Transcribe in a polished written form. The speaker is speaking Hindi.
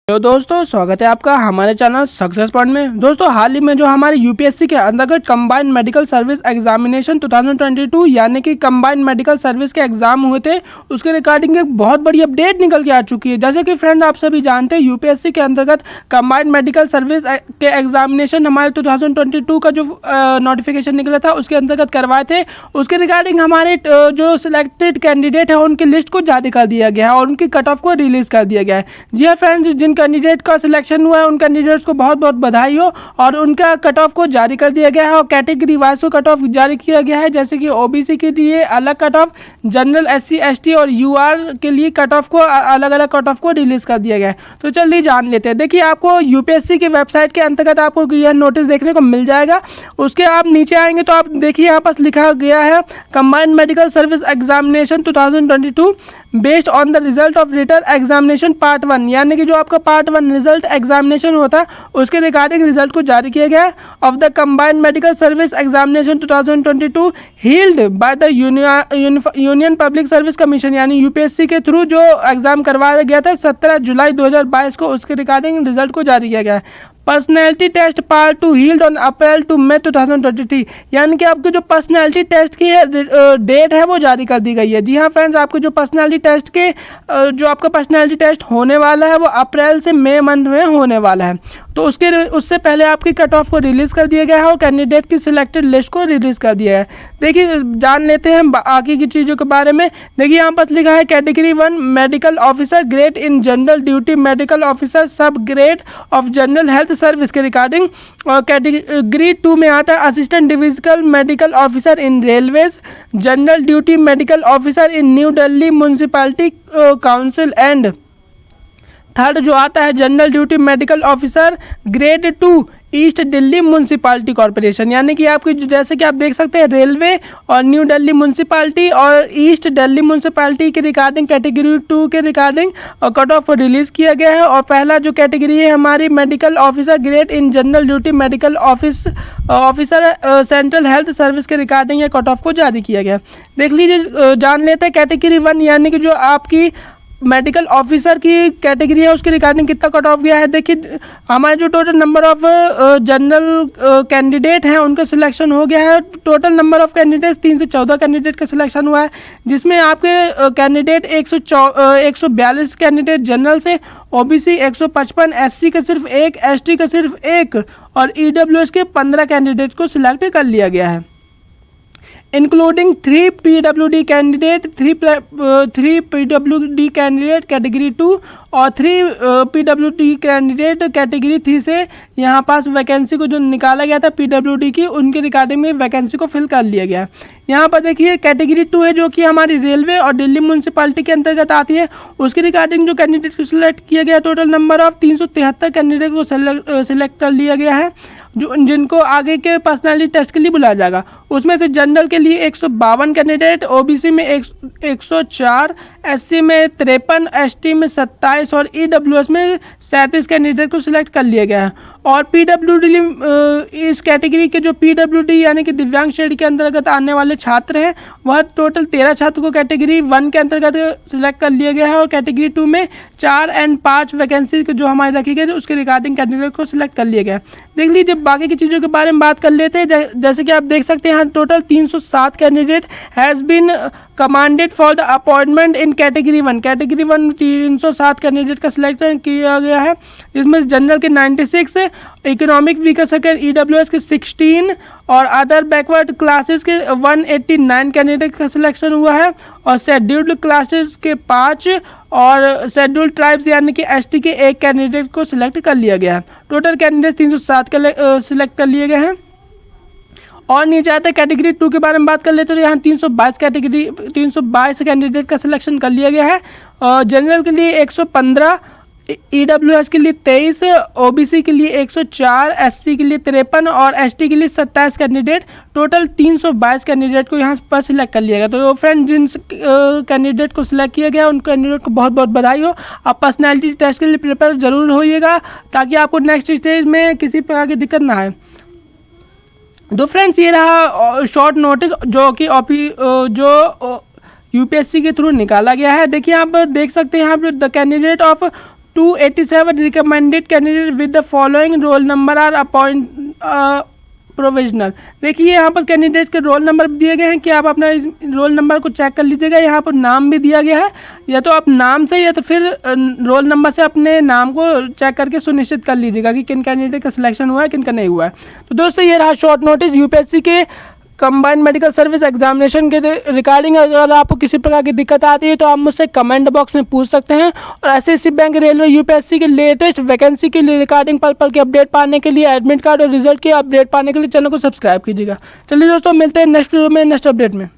तो दोस्तों स्वागत है आपका हमारे चैनल सक्सेस पॉइंट में। दोस्तों हाल ही में जो हमारे यूपीएससी के अंतर्गत कंबाइंड मेडिकल सर्विस एग्जामिनेशन 2022 यानी कि कंबाइंड मेडिकल सर्विस के एग्जाम हुए थे, उसके रिगार्डिंग एक बहुत बड़ी अपडेट निकल के आ चुकी है। जैसे कि फ्रेंड आप सभी जानते हैं यूपीएससी के अंतर्गत कंबाइंड मेडिकल सर्विस के एग्जामिनेशन हमारे 2022 का जो नोटिफिकेशन निकला था उसके अंतर्गत करवाए थे। उसके रिगार्डिंग हमारे जो सिलेक्टेड कैंडिडेट है उनकी लिस्ट को जारी कर दिया गया है और उनकी कट ऑफ को रिलीज कर दिया गया है। जी हाँ फ्रेंड्स, जिन कैंडिडेट का सिलेक्शन हुआ है उन कैंडिडेट्स को बहुत बहुत बधाई हो और उनका कट ऑफ को जारी कर दिया गया है और कैटेगरी वाइज को कट ऑफ जारी किया गया है। जैसे कि ओबीसी के लिए अलग cut off, general SC ST और यूआर के लिए कट ऑफ को अलग अलग कट ऑफ को रिलीज कर दिया गया है। तो चलिए जान लेते हैं। देखिए आपको यूपीएससी की वेबसाइट के अंतर्गत आपको यह नोटिस देखने को मिल जाएगा। उसके आप नीचे आएंगे तो आप देखिए यहाँ पर लिखा गया है combined medical service examination 2022 based on the result of written examination part 1, यानी कि जो आपका पार्ट 1 रिजल्ट एग्जामिनेशन होता है उसके रिगार्डिंग रिजल्ट को जारी किया गया of the combined medical service examination 2022 held by the union public service commission, यानी यूपीएससी के थ्रू जो एग्जाम करवाया गया था 17 जुलाई 2022 को, उसके रिगार्डिंग रिजल्ट को जारी किया गया है। Personality test part 2 held on April to May 2023, यानी कि आपके जो पर्सनैलिटी टेस्ट की डेट है वो जारी कर दी गई है। जी हाँ फ्रेंड्स, आपके जो पर्सनैलिटी टेस्ट के जो आपका पर्सनैलिटी टेस्ट होने वाला है वो अप्रैल से मई मंथ में होने वाला है। तो उससे पहले आपकी कट ऑफ को रिलीज़ कर दिया गया है और कैंडिडेट की सिलेक्टेड लिस्ट को रिलीज़ कर दिया है। देखिए जान लेते हैं बाकी की चीज़ों के बारे में। देखिए यहाँ पर लिखा है category 1 medical officer grade in general duty, medical officer sub grade of general health service के रिगार्डिंग, और कैटेगरी 2 में आता है assistant divisional medical officer in railways, general duty medical officer in New Delhi municipality council and third जो आता है general duty medical officer grade 2 East Delhi municipality corporation, यानी कि आपकी जैसे कि आप देख सकते हैं रेलवे और न्यू दिल्ली म्यूनसिपैलिटी और ईस्ट दिल्ली म्यूनसिपैलिटी के रिगार्डिंग कैटेगरी 2 के रिगार्डिंग कट ऑफ रिलीज़ किया गया है। और पहला जो कैटेगरी है हमारी medical officer grade in general duty medical officer central health service के रिगार्डिंग ये कट ऑफ को जारी किया गया। देख लीजिए, जान लेते हैं कैटेगरी 1 यानी कि जो आपकी मेडिकल ऑफिसर की कैटेगरी है उसके रिगार्डिंग कितना कट ऑफ गया है। देखिए हमारे जो total number of general candidate हैं उनका सिलेक्शन हो गया है। टोटल नंबर ऑफ कैंडिडेट 3 से 14 कैंडिडेट का सिलेक्शन हुआ है, जिसमें आपके कैंडिडेट 142 कैंडिडेट जनरल से, ओबीसी 155, एससी का सिर्फ 1, एसटी का सिर्फ 1 और ईडब्ल्यूएस के 15 कैंडिडेट को सिलेक्ट कर लिया गया है, including 3 PWD candidate, 3 PWD candidate category 2 और 3 PWD कैंडिडेट कैटेगरी 3 से यहाँ पास वैकेंसी को जो निकाला गया था PWD की, उनके रिगार्डिंग में वैकेंसी को फिल कर लिया गया। यहाँ पर देखिए कैटेगरी 2 है जो कि हमारी रेलवे और दिल्ली म्यूनसिपैलिटी के अंतर्गत आती है, उसके रिगार्डिंग जो कैंडिडेट को सिलेक्ट किया गया टोटल नंबर ऑफ 373 कैंडिडेट को सिलेक्ट कर लिया गया है, जिनको आगे के पर्सनालिटी टेस्ट के लिए बुलाया जाएगा। उसमें से जनरल के लिए 152 कैंडिडेट, ओबीसी में 104, एससी में 53, एसटी में 27 और ईडब्ल्यूएस में 37 कैंडिडेट को सिलेक्ट कर लिया गया है। और पीडब्ल्यूडी इस कैटेगरी के जो पीडब्ल्यूडी यानी कि दिव्यांग श्रेणी के अंतर्गत आने वाले छात्र हैं वह टोटल 13 छात्र को कैटेगरी 1 के अंतर्गत सिलेक्ट कर लिया गया है और कैटेगरी 2 में 4 और 5 वैकेंसी जो हमारी रखी गई थी उसके रिगार्डिंग कैंडिडेट को सिलेक्ट कर लिया गया। देख लीजिए बाकी की चीज़ों के बारे में बात कर लेते हैं। जैसे कि आप देख सकते हैं यहाँ total 307 candidate has been commanded for the appointment in category 1। Category 1 307 candidate का सिलेक्शन किया गया है, जिसमें जनरल के 96, इकोनॉमिक वीकर सेक्टर ईडब्ल्यूएस के 16 और अदर बैकवर्ड क्लासेस के 189 कैंडिडेट का सिलेक्शन हुआ है और शेड्यूल्ड क्लासेस के 5 और शेड्यूल्ड ट्राइब्स यानी कि एसटी के 1 कैंडिडेट को सिलेक्ट कर लिया गया है। टोटल कैंडिडेट 307 के सिलेक्ट कर लिए गए हैं। और नीचे आते हैं कैटेगरी 2 के बारे में बात कर लेते हैं। तो यहाँ 322 कैंडिडेट का सिलेक्शन कर लिया गया है। जनरल के लिए 115, ईडब्ल्यूएस के लिए 23, ओबीसी के लिए 104, एससी के लिए 53 और एसटी के लिए 27 कैंडिडेट, टोटल 322 कैंडिडेट को यहाँ पर सिलेक्ट कर लिया गया। तो फ्रेंड जिन कैंडिडेट को सिलेक्ट किया गया उन कैंडिडेट को बहुत बहुत बधाई हो। आप पर्सनैलिटी टेस्ट के लिए प्रिपेयर जरूर होइएगा ताकि आपको नेक्स्ट स्टेज में किसी प्रकार की दिक्कत ना आए। तो फ्रेंड्स ये रहा शॉर्ट नोटिस जो कि यूपीएससी के थ्रू निकाला गया है। देखिए आप देख सकते हैं यहाँ पर the candidate of 287 recommended candidate with the following roll number are appoint provisional. देखिए यहाँ पर कैंडिडेट्स के रोल नंबर दिए गए हैं कि आप अपना इस रोल नंबर को चेक कर लीजिएगा। यहाँ पर नाम भी दिया गया है, या तो आप नाम से या तो फिर रोल नंबर से अपने नाम को चेक करके सुनिश्चित कर लीजिएगा कि किन कैंडिडेट का सिलेक्शन हुआ है, किन का नहीं हुआ है। तो दोस्तों ये रहा शॉर्ट नोटिस यूपीएससी के कंबाइंड मेडिकल सर्विस एग्जामिनेशन के रिगार्डिंग। अगर आपको किसी प्रकार की दिक्कत आती है तो आप मुझसे कमेंट बॉक्स में पूछ सकते हैं। और एसएससी बैंक, रेलवे, यूपीएससी के लेटेस्ट वैकेंसी के लिए रिगार्डिंग पल के अपडेट पाने के लिए, एडमिट कार्ड और रिजल्ट के अपडेट पाने के लिए चैनल को सब्सक्राइब कीजिएगा। चलिए दोस्तों, मिलते हैं नेक्स्ट वीडियो में नेक्स्ट अपडेट में।